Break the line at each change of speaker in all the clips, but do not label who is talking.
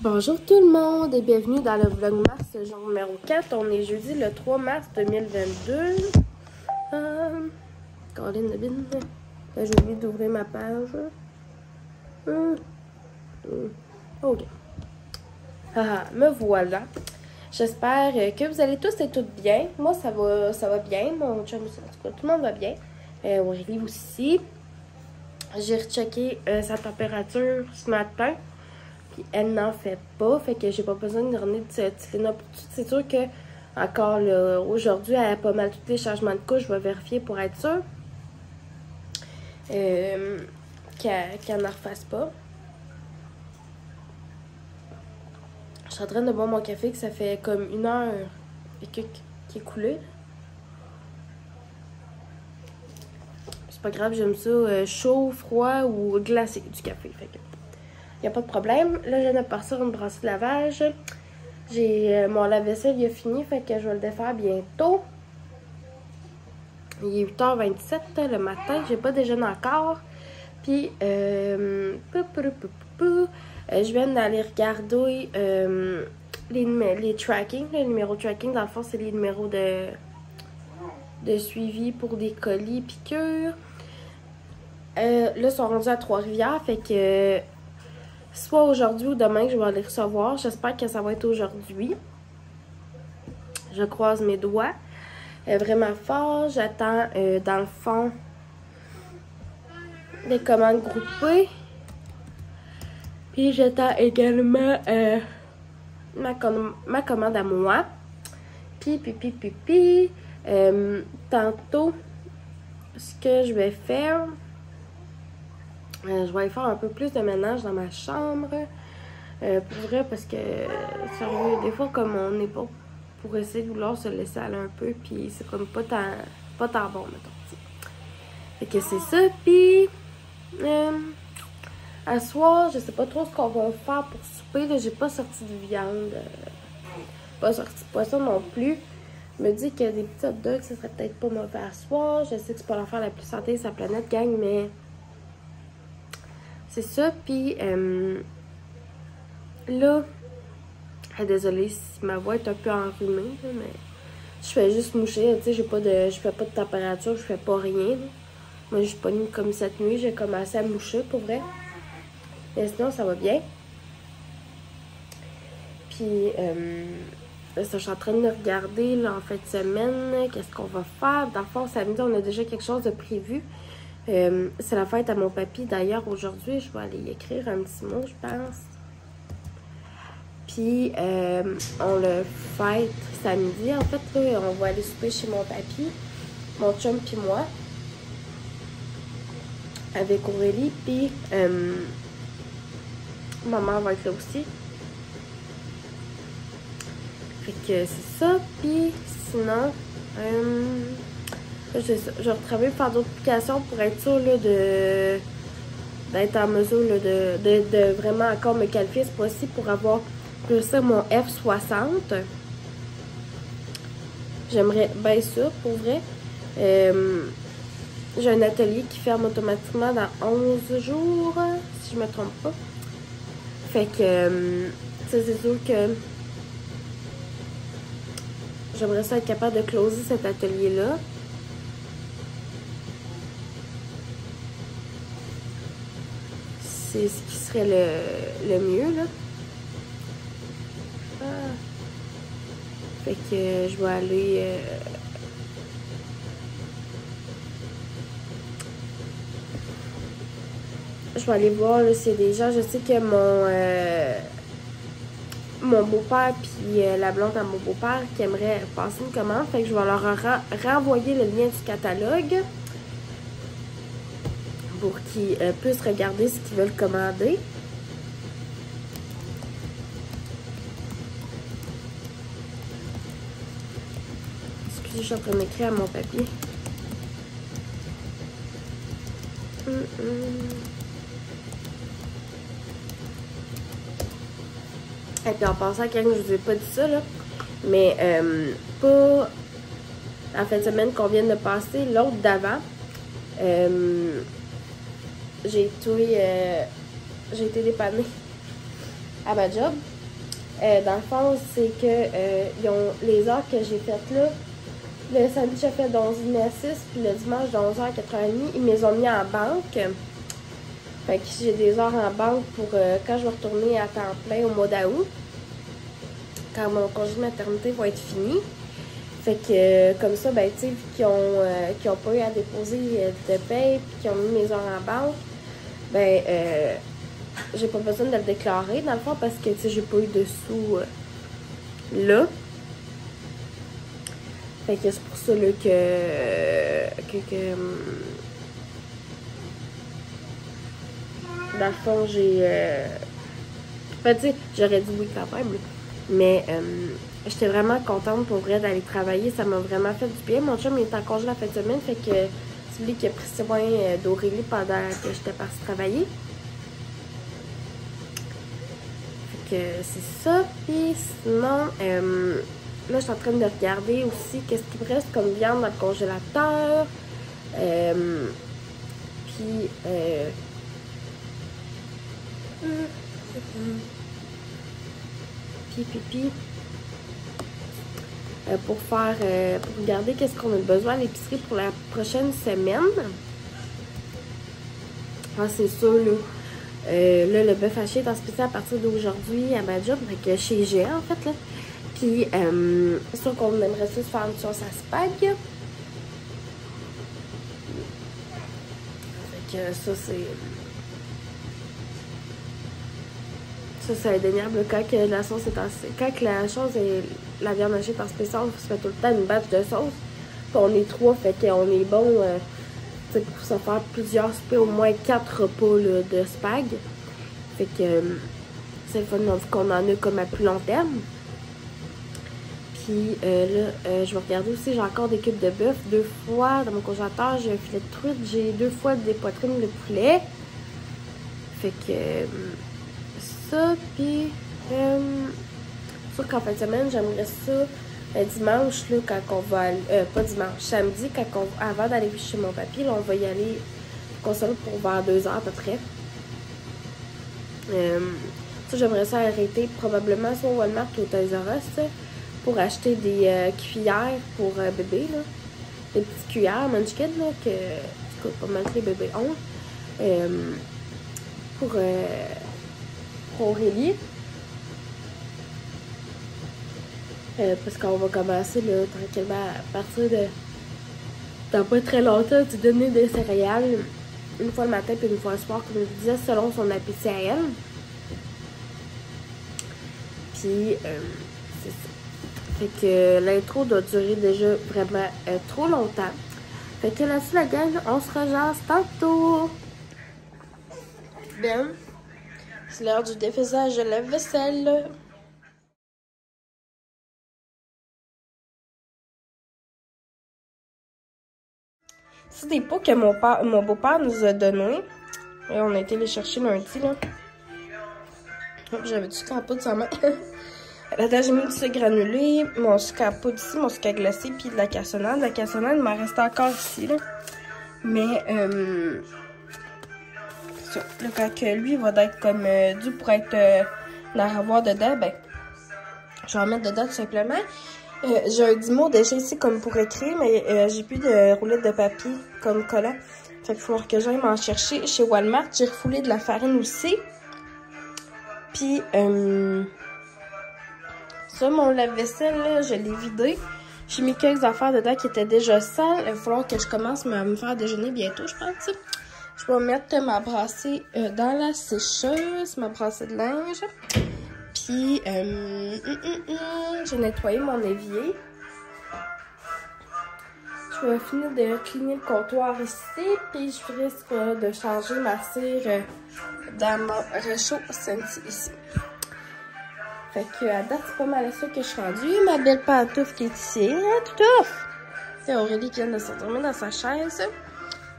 Bonjour tout le monde et bienvenue dans le vlogmas genre numéro 4. On est jeudi le 3 mars 2022. Caroline de Bine. J'ai oublié d'ouvrir ma page. Ok. Me voilà. J'espère que vous allez tous et toutes bien. Moi ça va bien. Mon chum aussi, en tout cas, tout le monde va bien. Aurélie aussi. J'ai rechecké sa température ce matin. Elle n'en fait pas, fait que j'ai pas besoin de donner de Tylenol pour tout. C'est sûr que encore aujourd'hui, elle a pas mal tous les changements de couche. Je vais vérifier pour être sûre qu'elle n'en refasse pas. Je suis en train de boire mon café, que ça fait comme 1 heure et qui est coulé. C'est pas grave, j'aime ça chaud, froid ou glacé du café. Fait que il n'y a pas de problème. Là, je viens de partir une brassée de lavage. J'ai mon lave-vaisselle, il a fini, fait que je vais le défaire bientôt. Il est 8h27 le matin, j'ai pas déjeuné encore. Puis, je viens d'aller regarder les tracking, les numéros de tracking. Dans le fond, c'est les numéros de suivi pour des colis piqûres. Là, ils sont rendus à Trois-Rivières, fait que soit aujourd'hui ou demain que je vais aller recevoir. J'espère que ça va être aujourd'hui. Je croise mes doigts. Vraiment fort. J'attends, dans le fond, des commandes groupées. Puis j'attends également ma commande à moi. Puis, tantôt, ce que je vais faire... je vais aller faire un peu plus de ménage dans ma chambre. Pour vrai, parce que, sérieux, des fois, comme on n'est pas pour essayer de vouloir se laisser aller un peu, puis c'est comme pas tant bon, mettons. T'sais. Fait que c'est ça, puis à soir, je sais pas trop ce qu'on va faire pour souper. Là, j'ai pas sorti de viande, pas sorti de poisson non plus. Je me dis que des petits hot dogs, ça serait peut-être pas mauvais à soir. Je sais que c'est pas l'affaire la plus santé sur la planète, gang, mais... c'est ça, puis là, désolée si ma voix est un peu enrhumée, là, mais je fais juste moucher, tu sais, je fais pas de température, je fais pas rien. Là. Moi, je suis pas nue comme cette nuit, j'ai commencé à moucher, pour vrai. Mais sinon, ça va bien. Puis, je suis en train de regarder, là, en fin de semaine, qu'est-ce qu'on va faire. Dans le fond, samedi, on a déjà quelque chose de prévu. C'est la fête à mon papy. D'ailleurs, aujourd'hui, je vais aller y écrire un petit mot, je pense. Puis, on le fête samedi. En fait, là, on va aller souper chez mon papy, mon chum puis moi, avec Aurélie. Puis, maman va être là aussi. Fait que c'est ça. Puis, sinon... je vais retravailler par d'autres applications pour être sûre d'être en mesure là, de vraiment encore me qualifier ce fois-ci pour avoir peux ça mon F60. J'aimerais bien ça, pour vrai. J'ai un atelier qui ferme automatiquement dans 11 jours, si je me trompe pas. Fait que, c'est sûr que j'aimerais ça être capable de closer cet atelier-là. C'est ce qui serait le mieux, là. Ah. Fait que je vais aller... je vais aller voir s'il y a des gens. Je sais que mon beau-père puis la blonde à mon beau-père qui aimerait passer une commande. Fait que je vais leur renvoyer le lien du catalogue pour qu'ils puissent regarder ce qu'ils veulent commander. Excusez, je suis en train d'écrire à mon papier. Et puis en passant, quand je vous ai pas dit ça, là, mais pas en fin de semaine qu'on vient de passer, l'autre d'avant, j'ai été dépannée à ma job. Dans le fond, c'est que ils ont les heures que j'ai faites là. Le samedi, j'ai fait de 11h30 à 6, puis le dimanche, de 11h à 4h30, ils me les ont mis en banque. Fait que j'ai des heures en banque pour quand je vais retourner à temps plein au mois d'août, quand mon congé de maternité va être fini. Fait que comme ça, ben, tu sais, qui ont pas eu à déposer de paye, puis qui ont mis mes heures en banque, ben, j'ai pas besoin de le déclarer, dans le fond, parce que, tu sais, j'ai pas eu de sous là. Fait que c'est pour ça, là, dans le fond, j'ai... tu sais, j'aurais dit oui quand même, mais j'étais vraiment contente pour vrai d'aller travailler. Ça m'a vraiment fait du bien. Mon chum il est en congé la fin de semaine, fait que c'est lui qui a pris soin d'Aurélie pendant que j'étais partie travailler. Fait que c'est ça. Puis sinon, là, je suis en train de regarder aussi qu'est-ce qui me reste comme viande dans le congélateur. Puis... Puis, pour regarder qu'est-ce qu'on a besoin à l'épicerie pour la prochaine semaine. Ah, c'est sûr, là. Là, le bœuf haché est en spécial à partir d'aujourd'hui à ma job, avec chez Géant, en fait, là. Puis, c'est sûr qu'on aimerait ça se faire une sauce à spag. Fait que ça, c'est... Ça, c'est indéniable. Quand la sauce est en... Quand la viande hachée est en spécial, on se fait tout le temps une batch de sauce. Puis on est 3, fait qu'on est bon pour se faire plusieurs soupers, au moins 4 repas là, de spag. Fait que c'est le fun qu'on en a comme à plus long terme. Puis là, je vais regarder aussi, j'ai encore des cubes de bœuf. 2 fois dans mon congélateur, j'ai un filet de truite, j'ai 2 fois des poitrines de poulet. Fait que... ça, puis sûr qu'en fin de semaine, j'aimerais ça dimanche, là, quand on va aller, pas dimanche, samedi, avant d'aller chez mon papy, là, on va y aller consommer pour vers 2h à peu près. Ça, j'aimerais ça arrêter probablement soit au Walmart ou au Toys R Us pour acheter des cuillères pour bébé, là. Des petites cuillères Munchkin, là, que coûtent pas mal que les bébés ont. Pour Aurélie. Parce qu'on va commencer là, tranquillement à partir de dans pas très longtemps, tu donner des céréales une fois le matin puis une fois le soir, comme je disais, selon son appétit à elle. Puis c'est ça. Fait que l'intro doit durer déjà vraiment trop longtemps. Fait que là-dessus la gang, on se rejase tantôt. Bien. C'est l'heure du défaisage de la vaisselle. C'est des pots que mon beau-père nous a donnés. Et on a été les chercher lundi, là. J'avais du sucre à poudre sans main. Là-dedans, j'ai mis du sucre granulé, mon sucre à poudre ici, mon sucre à glacer, puis de la cassonade. La cassonade, il m'en restait encore ici, là. Mais, ça. Là, quand que lui va être comme dû pour être à avoir dedans, ben, je vais en mettre dedans tout simplement. J'ai un 10 mots déjà ici comme pour écrire, mais j'ai plus de roulettes de papier comme collant. Fait qu'il va falloir que j'aille m'en chercher chez Walmart. J'ai refoulé de la farine aussi. Puis, ça, mon lave-vaisselle, là, je l'ai vidé. J'ai mis quelques affaires dedans qui étaient déjà sales. Il va falloir que je commence à me faire déjeuner bientôt, je pense. Je vais mettre ma brassée dans la sécheuse, ma brassée de linge. Puis, j'ai nettoyé mon évier. Je vais finir de cleaner le comptoir ici. Puis, je risque de changer ma cire dans mon réchaud Scentsy ici. Fait que à date, c'est pas mal à ça que je suis rendue. Ma belle pantoufle qui est ici, hein, toutouf! C'est Aurélie qui vient de s'endormir dans sa chaise.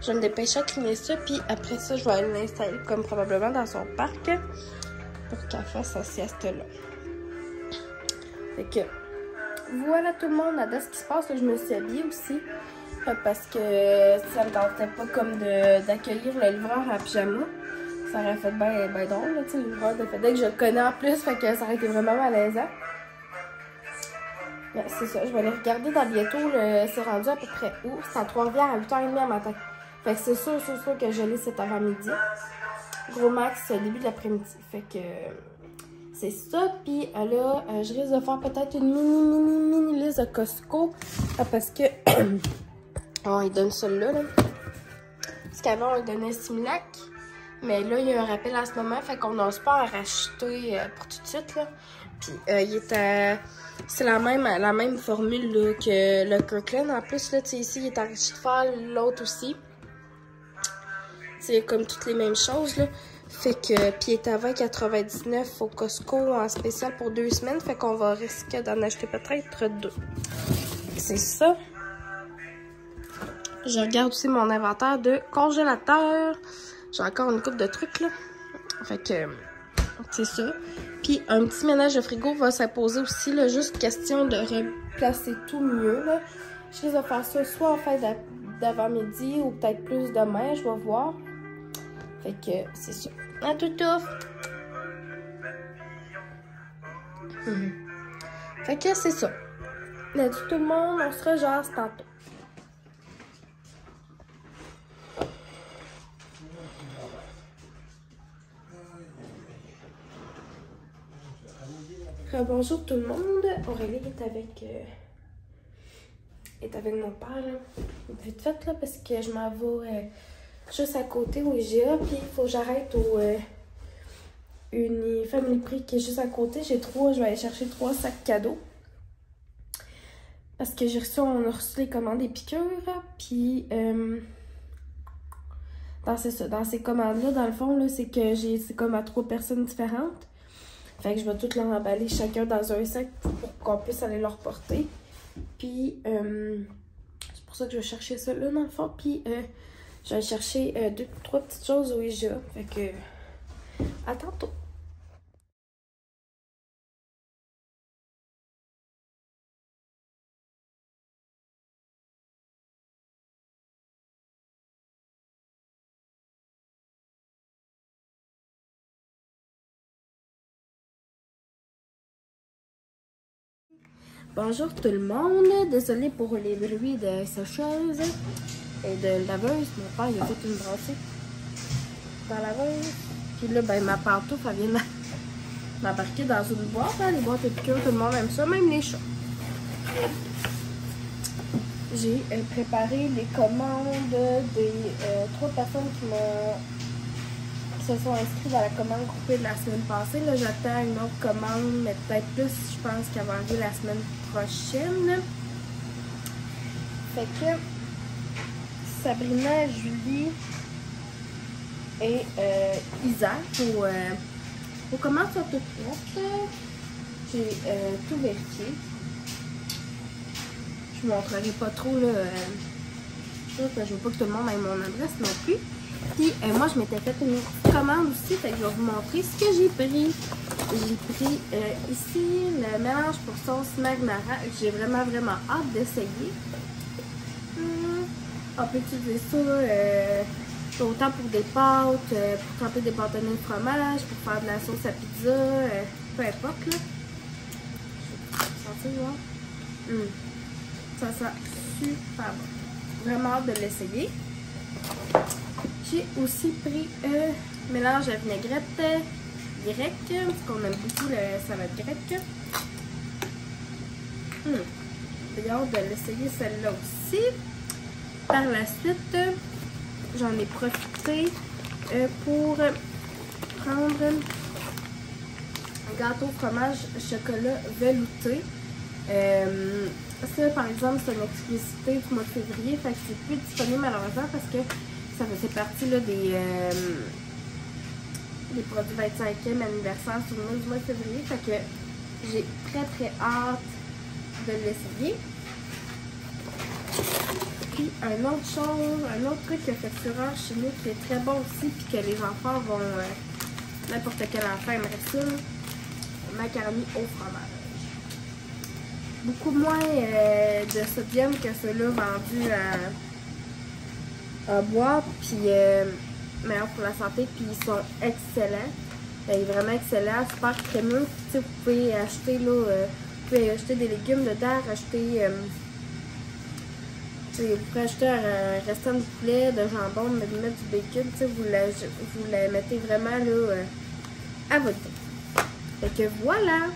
Je vais me dépêcher à cleaner ça, puis après ça, je vais aller l'installer comme probablement dans son parc pour qu'elle fasse sa sieste-là. Fait que voilà tout le monde, à date, ce qui se passe. Là, je me suis habillée aussi parce que ça me tentait pas comme d'accueillir le livreur en pyjama. Ça aurait fait bien drôle, là, tu sais, le livreur de FedEx, que je le connais en plus, fait que ça aurait été vraiment malaisant. Mais c'est ça, je vais aller regarder dans bientôt, c'est rendu à peu près où? C'est à Trois-Rivières à 8h30 à matin. Fait que c'est sûr que je l'ai cet avant-midi. Gros max, début de l'après-midi. Fait que c'est ça. Puis là, je risque de faire peut-être une mini liste de Costco. Parce que oh, ils donnent ça là. Parce qu'avant, on donnait Similac. Mais là, il y a un rappel en ce moment, fait qu'on n'ose pas en racheter pour tout de suite, là. Puis, c'est la même formule, là, que le Kirkland. En plus, là, tu sais, ici, il est enrichi de fer, l'autre aussi. C'est comme toutes les mêmes choses, là. Fait que, puis il est à 20,99 au Costco en spécial pour 2 semaines. Fait qu'on va risquer d'en acheter peut-être 2. C'est ça. Je regarde aussi mon inventaire de congélateur. J'ai encore une couple de trucs, là. Fait que, c'est ça. Puis, un petit ménage de frigo va s'imposer aussi, là. Juste question de replacer tout mieux, là. Je risque de faire ça soit en fin d'avant-midi ou peut-être plus demain, je vais voir. Fait que, c'est ça. À tout ouf! Fait que, c'est ça. Là, tout le monde, on se rejase tantôt. Bonjour tout le monde, Aurélie est avec mon père, là. Vite fait, là, parce que je m'en vais juste à côté au IGA, puis il faut que j'arrête au Family Prix qui est juste à côté. Je vais aller chercher 3 sacs cadeaux. Parce que on a reçu les commandes des piqûres, puis dans ces commandes-là, dans le fond, là, c'est que c'est comme à 3 personnes différentes. Fait que je vais tout leur emballer chacun dans un sac pour qu'on puisse aller leur porter. Puis, c'est pour ça que je vais chercher ça là dans le fond. Puis, je vais chercher 2-3 petites choses au IGA. Fait que, à tantôt. Bonjour tout le monde, désolée pour les bruits de sécheuse et de laveuse. Mon père il a fait une brassée dans la laveuse. Puis là, ben ma pantoufle, elle vient m'embarquer dans une boîte. Hein. Les boîtes de piqûres, tout le monde aime ça, même les chats. J'ai préparé les commandes des 3 personnes qui se sont inscrites dans la commande groupée de la semaine passée. Là, j'attends une autre commande, mais peut-être plus, je pense qu'elle va arriver la semaine prochaine. Fait que Sabrina, Julie et Isaac aux commandes sont toutes prêtes. J'ai tout vérifié. Je ne vous montrerai pas trop là. Je veux pas que tout le monde ait mon adresse non plus. Puis moi je m'étais fait une commande aussi, fait que je vais vous montrer ce que j'ai pris. j'ai pris ici le mélange pour sauce McNamara que j'ai vraiment hâte d'essayer. On peut utiliser ça autant pour des pâtes, pour tremper des bâtonnets de fromage, pour faire de la sauce à pizza, peu importe là. Je vais voir. Ça sent super bon. Vraiment hâte de l'essayer. J'ai aussi pris mélange à vinaigrette grecque, parce qu'on aime beaucoup la salade grecque. J'ai hâte de l'essayer celle-là aussi. Par la suite, j'en ai profité pour prendre un gâteau fromage chocolat velouté. Ça, par exemple, c'est une exclusivité du mois de février, fait que c'est plus disponible malheureusement parce que ça faisait partie là, des produits 25e anniversaire sur le mois du mois de février, fait que j'ai très hâte de l'essayer. Puis un autre truc qui a fait fureur chez nous qui est très bon aussi puis que les enfants vont n'importe quel enfant aimerait ça, macaroni au fromage. Beaucoup moins de sodium que ceux-là vendus en boîte, puis meilleurs pour la santé, puis ils sont excellents. Ils sont vraiment excellents, super crémeux. Vous pouvez acheter là, vous pouvez acheter des légumes dedans, acheter vous pouvez acheter un restant de poulet, de jambon, mettre du bacon, vous la mettez vraiment là à votre goût. Fait que voilà!